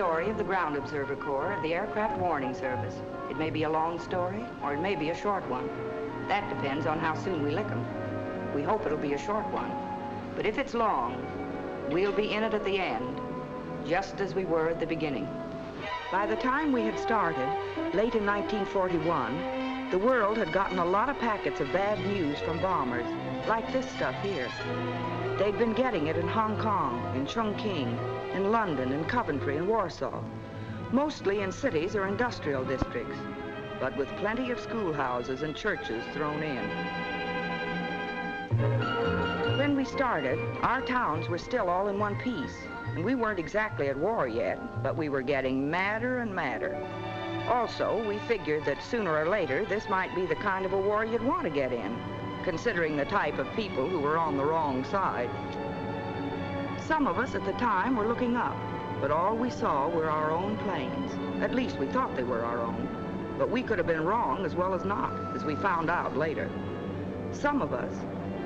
story of the Ground Observer Corps of the Aircraft Warning Service. It may be a long story, or it may be a short one. That depends on how soon we lick 'em. We hope it'll be a short one. But if it's long, we'll be in it at the end, just as we were at the beginning. By the time we had started, late in 1941, the world had gotten a lot of packets of bad news from bombers, like this stuff here. They'd been getting it in Hong Kong, in Chongqing, in London, in Coventry, and Warsaw, mostly in cities or industrial districts, but with plenty of schoolhouses and churches thrown in. When we started, our towns were still all in one piece, and we weren't exactly at war yet, but we were getting madder and madder. Also, we figured that sooner or later, this might be the kind of a war you'd want to get in, considering the type of people who were on the wrong side. Some of us at the time were looking up, but all we saw were our own planes. At least we thought they were our own, but we could have been wrong as well as not, as we found out later. Some of us,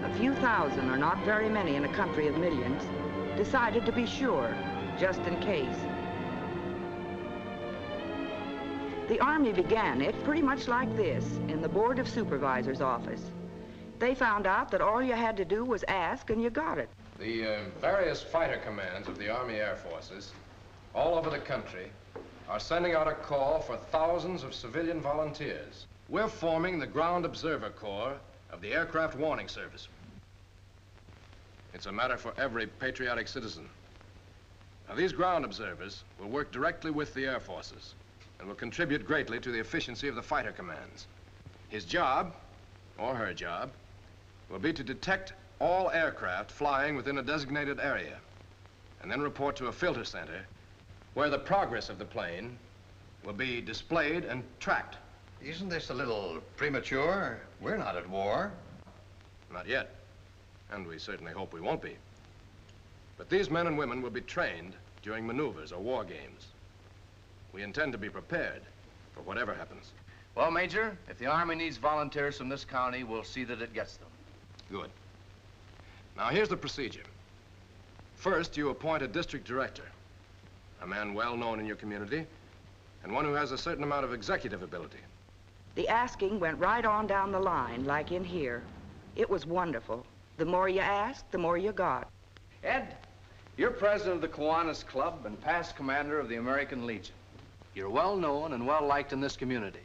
a few thousand or not very many in a country of millions, decided to be sure, just in case. The Army began it pretty much like this, in the Board of Supervisors office. They found out that all you had to do was ask and you got it. The various fighter commands of the Army Air Forces all over the country are sending out a call for thousands of civilian volunteers. We're forming the Ground Observer Corps of the Aircraft Warning Service. It's a matter for every patriotic citizen. Now, these ground observers will work directly with the Air Forces and will contribute greatly to the efficiency of the fighter commands. His job, or her job, will be to detect all aircraft flying within a designated area and then report to a filter center where the progress of the plane will be displayed and tracked. Isn't this a little premature? We're not at war. Not yet, and we certainly hope we won't be. But these men and women will be trained during maneuvers or war games. We intend to be prepared for whatever happens. Well, Major, if the Army needs volunteers from this county, we'll see that it gets them. Good. Now, here's the procedure. First, you appoint a district director, a man well known in your community, and one who has a certain amount of executive ability. The asking went right on down the line, like in here. It was wonderful. The more you asked, the more you got. Ed, you're president of the Kiwanis Club and past commander of the American Legion. You're well known and well liked in this community.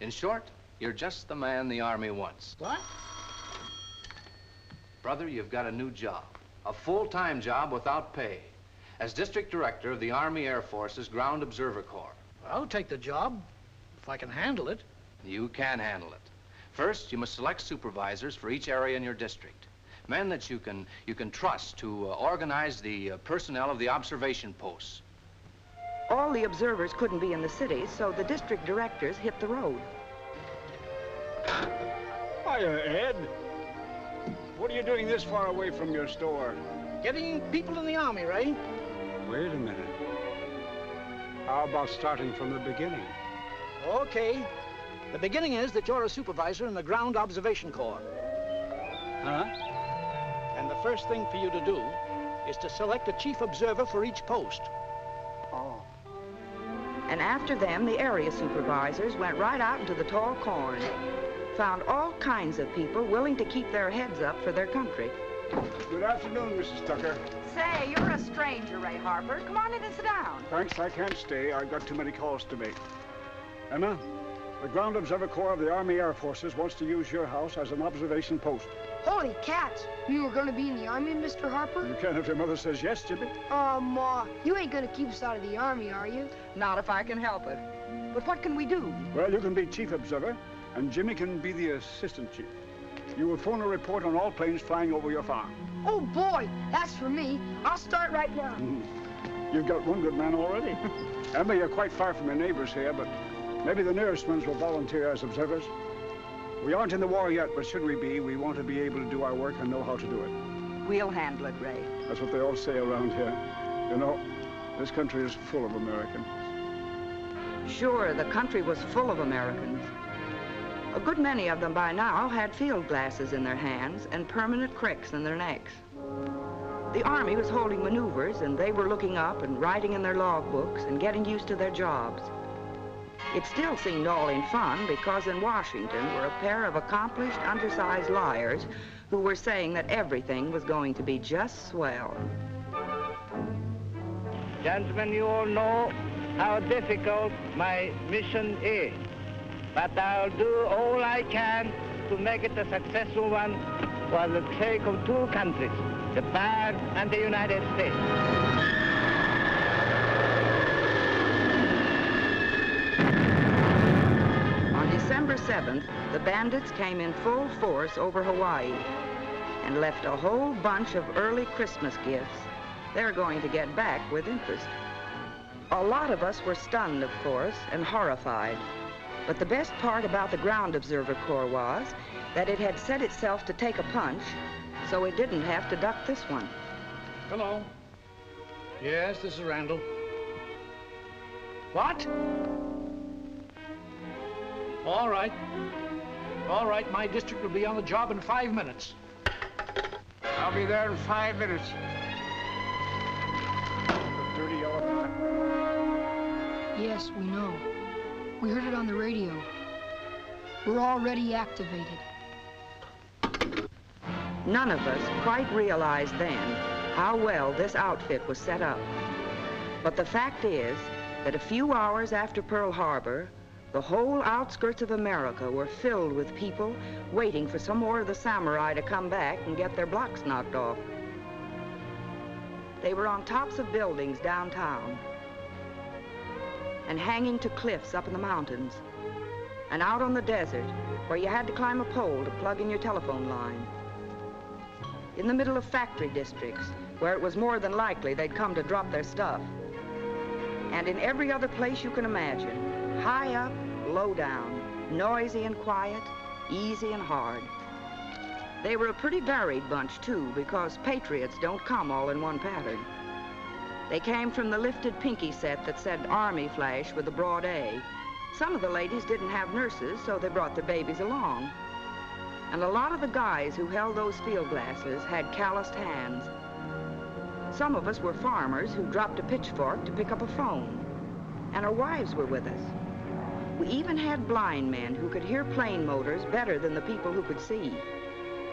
In short, you're just the man the Army wants. What? Brother, you've got a new job, a full-time job without pay, as district director of the Army Air Force's Ground Observer Corps. I'll take the job, if I can handle it. You can handle it. First, you must select supervisors for each area in your district. Men that you can trust to organize the personnel of the observation posts. All the observers couldn't be in the cities, so the district directors hit the road. Hiya, Ed. What are you doing this far away from your store? Getting people in the Army, Ray. Wait a minute. How about starting from the beginning? Okay. The beginning is that you're a supervisor in the Ground Observation Corps. Huh? And the first thing for you to do is to select a chief observer for each post. Oh. And after them, the area supervisors went right out into the tall corn, found all kinds of people willing to keep their heads up for their country. Good afternoon, Mrs. Tucker. Say, you're a stranger, Ray Harper. Come on in and sit down. Thanks, I can't stay. I've got too many calls to make. Emma, the Ground Observer Corps of the Army Air Forces wants to use your house as an observation post. Holy cats! You were gonna be in the Army, Mr. Harper? You can if your mother says yes, Jimmy. Oh, Ma, you ain't gonna keep us out of the Army, are you? Not if I can help it. But what can we do? Well, you can be chief observer, and Jimmy can be the assistant chief. You will phone a report on all planes flying over your farm. Oh, boy, that's for me. I'll start right now. You've got one good man already. Emma, you're quite far from your neighbors here, but maybe the nearest ones will volunteer as observers. We aren't in the war yet, but should we be, we want to be able to do our work and know how to do it. We'll handle it, Ray. That's what they all say around here. You know, this country is full of Americans. Sure, the country was full of Americans. A good many of them by now had field glasses in their hands and permanent cricks in their necks. The Army was holding maneuvers, and they were looking up and writing in their logbooks and getting used to their jobs. It still seemed all in fun because in Washington were a pair of accomplished, undersized liars who were saying that everything was going to be just swell. Gentlemen, you all know how difficult my mission is, but I'll do all I can to make it a successful one for the sake of two countries, Japan and the United States. On December 7th, the bandits came in full force over Hawaii and left a whole bunch of early Christmas gifts they're going to get back with interest. A lot of us were stunned, of course, and horrified. But the best part about the Ground Observer Corps was that it had set itself to take a punch, so it didn't have to duck this one. Hello. Yes, this is Randall. What? All right. All right, my district will be on the job in 5 minutes. I'll be there in 5 minutes. The dirty yellow. Yes, we know. We heard it on the radio. We're already activated. None of us quite realized then how well this outfit was set up. But the fact is that a few hours after Pearl Harbor, the whole outskirts of America were filled with people waiting for some more of the samurai to come back and get their blocks knocked off. They were on tops of buildings downtown, and hanging to cliffs up in the mountains, and out on the desert where you had to climb a pole to plug in your telephone line. In the middle of factory districts where it was more than likely they'd come to drop their stuff. And in every other place you can imagine, high up, low down, noisy and quiet, easy and hard. They were a pretty varied bunch too, because patriots don't come all in one pattern. They came from the lifted pinky set that said Army flash with a broad A. Some of the ladies didn't have nurses, so they brought their babies along. And a lot of the guys who held those field glasses had calloused hands. Some of us were farmers who dropped a pitchfork to pick up a phone. And our wives were with us. We even had blind men who could hear plane motors better than the people who could see.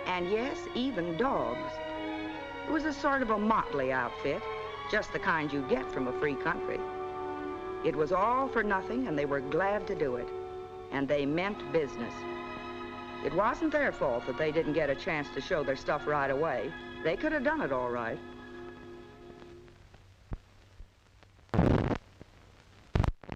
And yes, even dogs. It was a sort of a motley outfit, just the kind you get from a free country. It was all for nothing, and they were glad to do it. And they meant business. It wasn't their fault that they didn't get a chance to show their stuff right away. They could have done it all right.